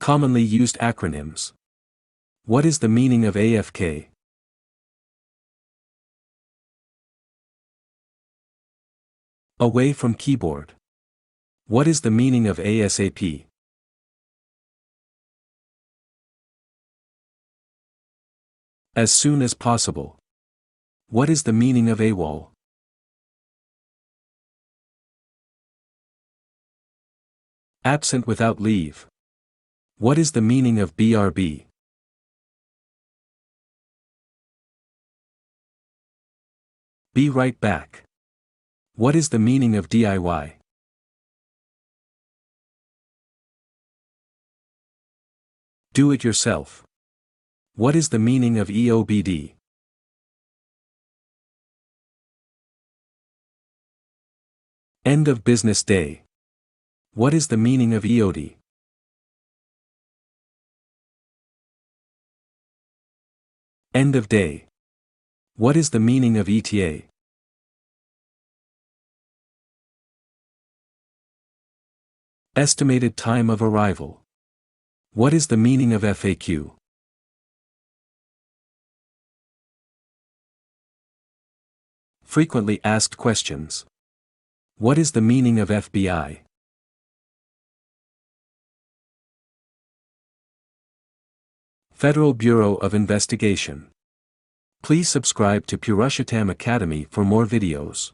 Commonly used acronyms. What is the meaning of AFK? Away from keyboard. What is the meaning of ASAP? As soon as possible. What is the meaning of AWOL? Absent without leave. What is the meaning of BRB? Be right back. What is the meaning of DIY? Do it yourself. What is the meaning of EOBD? End of business day. What is the meaning of EOD? End of day. What is the meaning of ETA? Estimated time of arrival. What is the meaning of FAQ? Frequently asked questions. What is the meaning of FBI? Federal Bureau of Investigation. Please subscribe to Purushotam Academy for more videos.